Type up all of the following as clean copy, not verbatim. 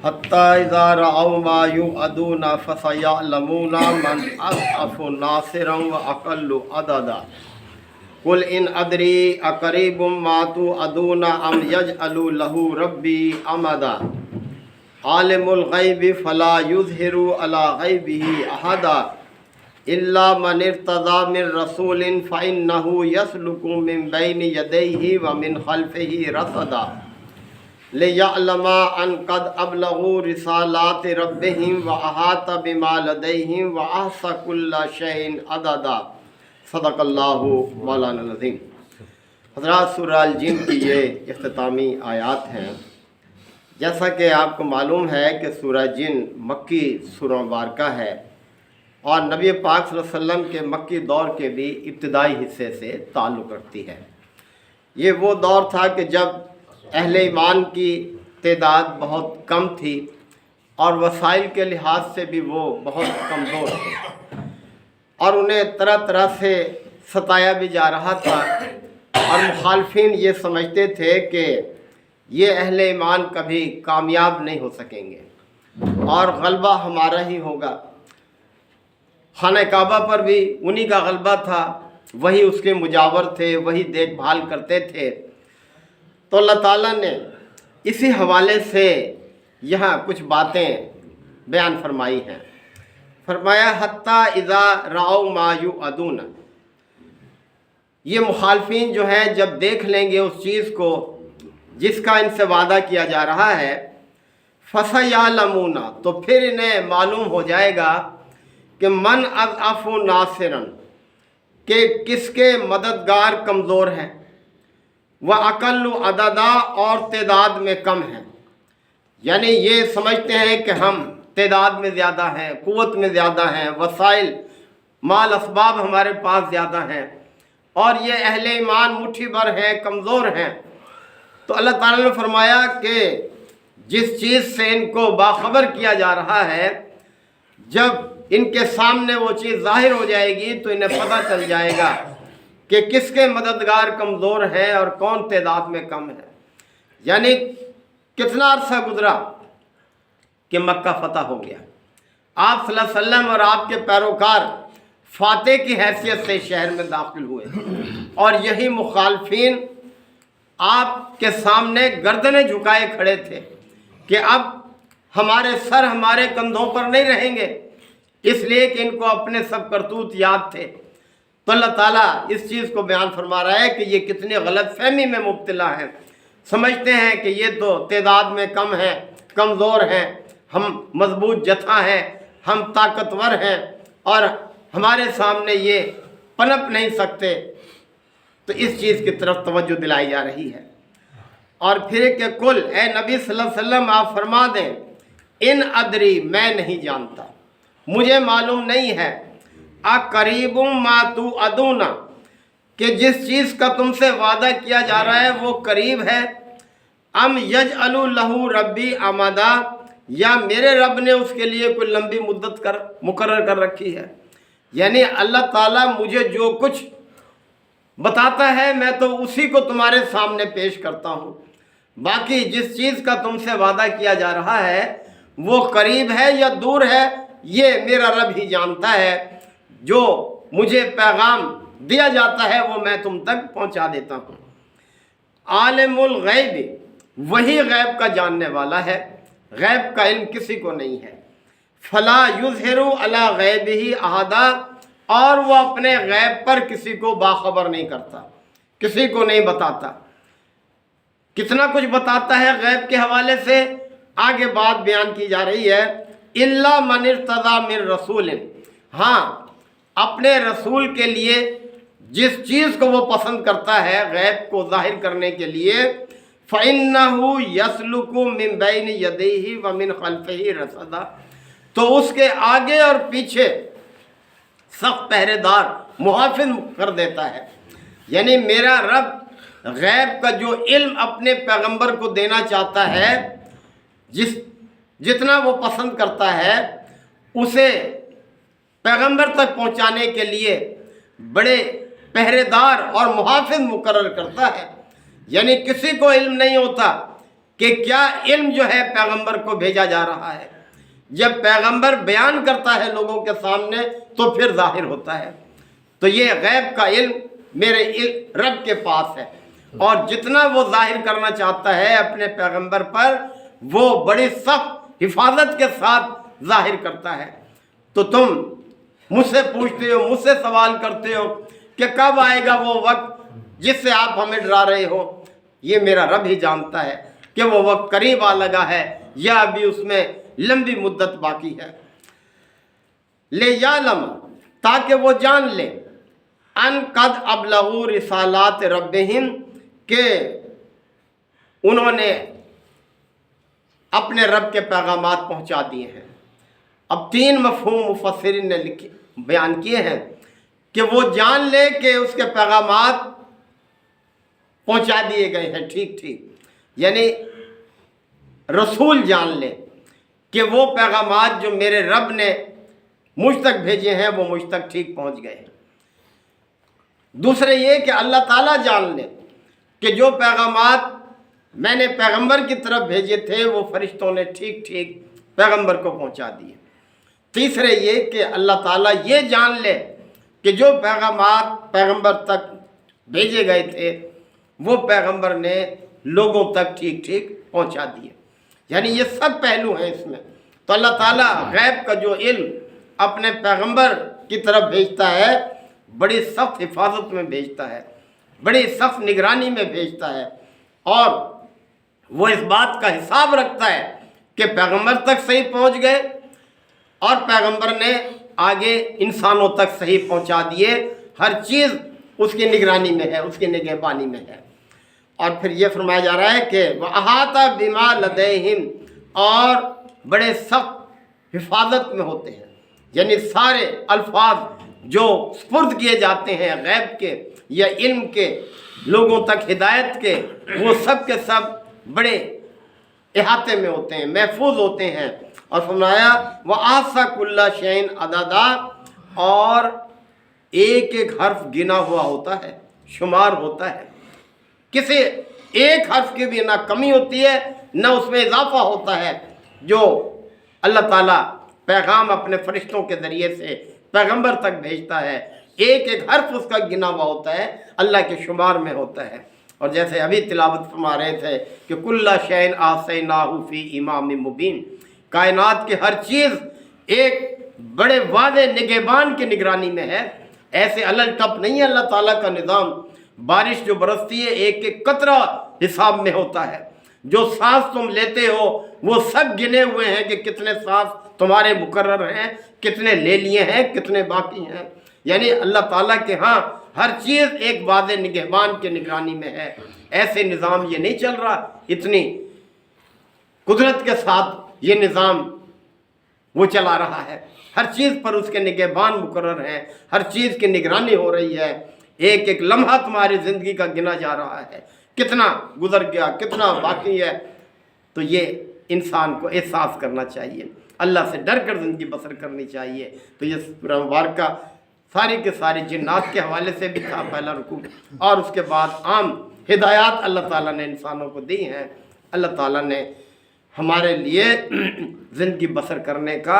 حتی اذا رأوا ما یوعدون فسیعلمون من اضعف ناصرا واقل عددا قل ان ادری اقریب ما توعدون ام یجعل له ربی امدا عالم الغیب فلا یظہر علی غیبہ احدا الا من ارتضی من رسول فإنه يسلك من بین یدیہ ومن خلفہ رصدا لِيَعْلَمَ أَنْ قَدْ أَبْلَغُوا رِسَالَاتِ رَبِّهِمْ وَأَحَاطَ بِمَا لَدَيْهِمْ وَأَحْصَىٰ كُلَّ شَيْءٍ عَدَدًا صدق اللہ مولانا العظیم۔ حضرات، سورہ الجن کی یہ اختتامی آیات ہیں۔ جیسا کہ آپ کو معلوم ہے کہ سورہ جن مکی سورہ مبارکہ ہے اور نبی پاک صلی اللہ علیہ وسلم کے مکی دور کے بھی ابتدائی حصے سے تعلق رکھتی ہے۔ یہ وہ دور تھا کہ جب اہل ایمان کی تعداد بہت کم تھی اور وسائل کے لحاظ سے بھی وہ بہت کمزور تھے اور انہیں طرح طرح سے ستایا بھی جا رہا تھا، اور مخالفین یہ سمجھتے تھے کہ یہ اہل ایمان کبھی کامیاب نہیں ہو سکیں گے اور غلبہ ہمارا ہی ہوگا۔ خانہ کعبہ پر بھی انہی کا غلبہ تھا، وہی اس کے مجاور تھے، وہی دیکھ بھال کرتے تھے۔ تو اللہ تعالیٰ نے اسی حوالے سے یہاں کچھ باتیں بیان فرمائی ہیں۔ فرمایا حتیٰ اذا رأوا ما یوعدون، یہ مخالفین جو ہیں جب دیکھ لیں گے اس چیز کو جس کا ان سے وعدہ کیا جا رہا ہے، فسیعلمون، تو پھر انہیں معلوم ہو جائے گا کہ من اضعف ناصرا، کہ کس کے مددگار کمزور ہیں، وَأَقَلُّ عَدَدًا، اور تعداد میں کم ہیں۔ یعنی یہ سمجھتے ہیں کہ ہم تعداد میں زیادہ ہیں، قوت میں زیادہ ہیں، وسائل مال اسباب ہمارے پاس زیادہ ہیں، اور یہ اہل ایمان مٹھی بھر ہیں، کمزور ہیں۔ تو اللہ تعالیٰ نے فرمایا کہ جس چیز سے ان کو باخبر کیا جا رہا ہے، جب ان کے سامنے وہ چیز ظاہر ہو جائے گی تو انہیں پتہ چل جائے گا کہ کس کے مددگار کمزور ہیں اور کون تعداد میں کم ہے۔ یعنی کتنا عرصہ گزرا کہ مکہ فتح ہو گیا، آپ صلی اللہ علیہ وسلم اور آپ کے پیروکار فاتح کی حیثیت سے شہر میں داخل ہوئے، اور یہی مخالفین آپ کے سامنے گردنیں جھکائے کھڑے تھے کہ اب ہمارے سر ہمارے کندھوں پر نہیں رہیں گے، اس لیے کہ ان کو اپنے سب کرتوت یاد تھے۔ تو اللہ تعالیٰ اس چیز کو بیان فرما رہا ہے کہ یہ کتنی غلط فہمی میں مبتلا ہیں، سمجھتے ہیں کہ یہ تو تعداد میں کم ہیں، کمزور ہیں، ہم مضبوط جتھا ہیں، ہم طاقتور ہیں اور ہمارے سامنے یہ پنپ نہیں سکتے۔ تو اس چیز کی طرف توجہ دلائی جا رہی ہے۔ اور پھر کہ کل، اے نبی صلی اللہ علیہ وسلم آپ فرما دیں، ان ادری، میں نہیں جانتا، مجھے معلوم نہیں ہے، اقریب ما توعدون، کہ جس چیز کا تم سے وعدہ کیا جا رہا ہے وہ قریب ہے، ام یجعل لہ ربی امدا، یا میرے رب نے اس کے لیے کوئی لمبی مدت مقرر کر رکھی ہے۔ یعنی اللہ تعالیٰ مجھے جو کچھ بتاتا ہے میں تو اسی کو تمہارے سامنے پیش کرتا ہوں، باقی جس چیز کا تم سے وعدہ کیا جا رہا ہے وہ قریب ہے یا دور ہے یہ میرا رب ہی جانتا ہے، جو مجھے پیغام دیا جاتا ہے وہ میں تم تک پہنچا دیتا ہوں۔ عالم الغیب، وہی غیب کا جاننے والا ہے، غیب کا علم کسی کو نہیں ہے۔ فلا یظہر علی غیبہ احدا، اور وہ اپنے غیب پر کسی کو باخبر نہیں کرتا، کسی کو نہیں بتاتا۔ کتنا کچھ بتاتا ہے غیب کے حوالے سے، آگے بات بیان کی جا رہی ہے۔ الا من ارتضی من رسول، ہاں اپنے رسول کے لیے جس چیز کو وہ پسند کرتا ہے غیب کو ظاہر کرنے کے لیے، فَإِنَّهُ يَسْلُكُ مِن بَيْنِ يَدَيْهِ وَمِنْ خَلْفِهِ رَصَدًا، تو اس کے آگے اور پیچھے سخت پہرے دار محافظ کر دیتا ہے۔ یعنی میرا رب غیب کا جو علم اپنے پیغمبر کو دینا چاہتا ہے، جتنا وہ پسند کرتا ہے، اسے پیغمبر تک پہنچانے کے لیے بڑے پہرے دار اور محافظ مقرر کرتا ہے۔ یعنی کسی کو علم نہیں ہوتا کہ کیا علم جو ہے پیغمبر کو بھیجا جا رہا ہے. جب پیغمبر بیان کرتا ہے لوگوں کے سامنے تو پھر ظاہر ہوتا ہے. تو یہ غیب کا علم میرے رب کے پاس ہے، اور جتنا وہ ظاہر کرنا چاہتا ہے اپنے پیغمبر پر وہ بڑی سخت حفاظت کے ساتھ ظاہر کرتا ہے. تو تم مجھ سے پوچھتے ہو، مجھ سے سوال کرتے ہو کہ کب آئے گا وہ وقت جس سے آپ ہمیں ڈرا رہے ہو. یہ میرا رب ہی جانتا ہے کہ وہ وقت قریب آ لگا ہے یا ابھی اس میں لمبی مدت باقی ہے. لے یعلم، تاکہ وہ جان لے، ان قد ابلغوا رسالات ربہم، کہ انہوں نے اپنے رب کے پیغامات پہنچا دیے ہیں. اب 3 مفہوم مفسرین نے بیان کیے ہیں کہ وہ جان لے کہ اس کے پیغامات پہنچا دیے گئے ہیں. ٹھیک یعنی رسول جان لے کہ وہ پیغامات جو میرے رب نے مجھ تک بھیجے ہیں وہ مجھ تک ٹھیک پہنچ گئے ہیں. دوسرے یہ کہ اللہ تعالیٰ جان لے کہ جو پیغامات میں نے پیغمبر کی طرف بھیجے تھے وہ فرشتوں نے ٹھیک پیغمبر کو پہنچا دیے. تیسرے یہ کہ اللہ تعالیٰ یہ جان لے کہ جو پیغامات پیغمبر تک بھیجے گئے تھے وہ پیغمبر نے لوگوں تک ٹھیک پہنچا دیے. یعنی یہ سب پہلو ہیں اس میں. تو اللہ تعالیٰ غیب کا جو علم اپنے پیغمبر کی طرف بھیجتا ہے بڑی سخت حفاظت میں بھیجتا ہے، بڑی سخت نگرانی میں بھیجتا ہے، اور وہ اس بات کا حساب رکھتا ہے کہ پیغمبر تک صحیح پہنچ گئے اور پیغمبر نے آگے انسانوں تک صحیح پہنچا دیے. ہر چیز اس کی نگرانی میں ہے، اس کی نگہبانی میں ہے. اور پھر یہ فرمایا جا رہا ہے کہ وَأَحَاطَ بِمَا لَدَيْهِمْ، اور بڑے سخت حفاظت میں ہوتے ہیں. یعنی سارے الفاظ جو سپرد کیے جاتے ہیں غیب کے یا علم کے، لوگوں تک ہدایت کے، وہ سب کے سب بڑے احاطے میں ہوتے ہیں، محفوظ ہوتے ہیں. اور فرمایا وَأَحْصَىٰ كُلَّ شَيْءٍ عَدَدًا، اور ایک ایک حرف گنا ہوا ہوتا ہے، شمار ہوتا ہے. کسی ایک حرف کی بھی نہ کمی ہوتی ہے نہ اس میں اضافہ ہوتا ہے. جو اللہ تعالیٰ پیغام اپنے فرشتوں کے ذریعے سے پیغمبر تک بھیجتا ہے، ایک ایک حرف اس کا گنا ہوا ہوتا ہے، اللہ کے شمار میں ہوتا ہے. اور جیسے ابھی تلاوت فرما رہے تھے کہ کُلَّ شَيْءٍ أَحْصَيْنَاهُ فِي إِمَامٍ مُبِينٍ، کائنات کی ہر چیز ایک بڑے واضح نگہبان کی نگرانی میں ہے. ایسے الل ٹپ نہیں ہے اللہ تعالیٰ کا نظام. بارش جو برستی ہے ایک ایک قطرہ حساب میں ہوتا ہے. جو سانس تم لیتے ہو وہ سب گنے ہوئے ہیں کہ کتنے سانس تمہارے مقرر ہیں، کتنے لے لیے ہیں، کتنے باقی ہیں. یعنی اللہ تعالیٰ کے ہاں ہر چیز ایک واضح نگہبان کی نگرانی میں ہے. ایسے نظام یہ نہیں چل رہا. اتنی قدرت کے ساتھ یہ نظام وہ چلا رہا ہے. ہر چیز پر اس کے نگہبان مقرر ہیں، ہر چیز کی نگرانی ہو رہی ہے. ایک ایک لمحہ تمہاری زندگی کا گنا جا رہا ہے، کتنا گزر گیا، کتنا باقی ہے. تو یہ انسان کو احساس کرنا چاہیے، اللہ سے ڈر کر زندگی بسر کرنی چاہیے. تو یہ سورہ مبارکہ ساری کے ساری جنات کے حوالے سے بھی تھا پہلا رکوع، اور اس کے بعد عام ہدایات اللہ تعالیٰ نے انسانوں کو دی ہیں. اللہ تعالیٰ نے ہمارے لیے زندگی بسر کرنے کا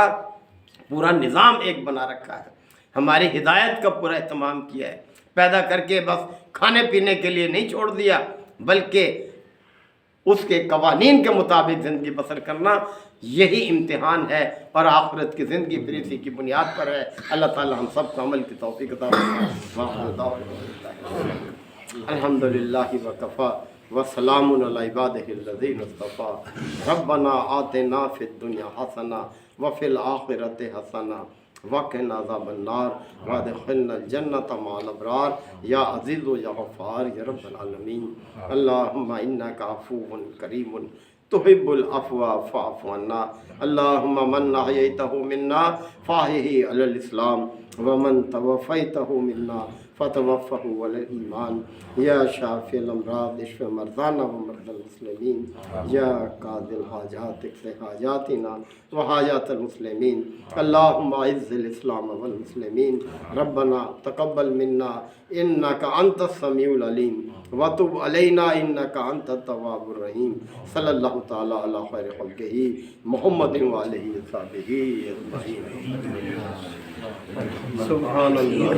پورا نظام ایک بنا رکھا ہے، ہماری ہدایت کا پورا اہتمام کیا ہے. پیدا کر کے بس کھانے پینے کے لیے نہیں چھوڑ دیا، بلکہ اس کے قوانین کے مطابق زندگی بسر کرنا یہی امتحان ہے، اور آخرت کی زندگی پھر اسی کی بنیاد پر ہے. اللہ تعالی ہم سب کو عمل کی توفیق عطا فرمائے. الحمدللہ وکفا وسلام علی عبادہ الذین اصطفیٰ. ربنا آتنا فی الدنیا حسنہ وفی الآخرۃ حسنہ وقنا عذاب النار وادخلنا الجنۃ مع الابرار. یا عزیز و یا غفار یا رب العالمین. اللہم انک عفو کریم تحب العفو فاعف عنا. اللہم من احییتہ منا فاحیہ علی الاسلام ومن توفیتہ منا فتوفه على الإيمان يا شافي الأمراض اشف مرضانا ومرضى المسلمين يا قاضي الحاجات اقض حاجاتنا وحاجات المسلمين اللهم أعز الإسلام والمسلمين ربنا تقبل منا إنك أنت السميع العليم وتب علينا إنك أنت التواب الرحيم صلى الله تعالى على خير خلقه محمد وآله وصحبه أجمعين سبحان الله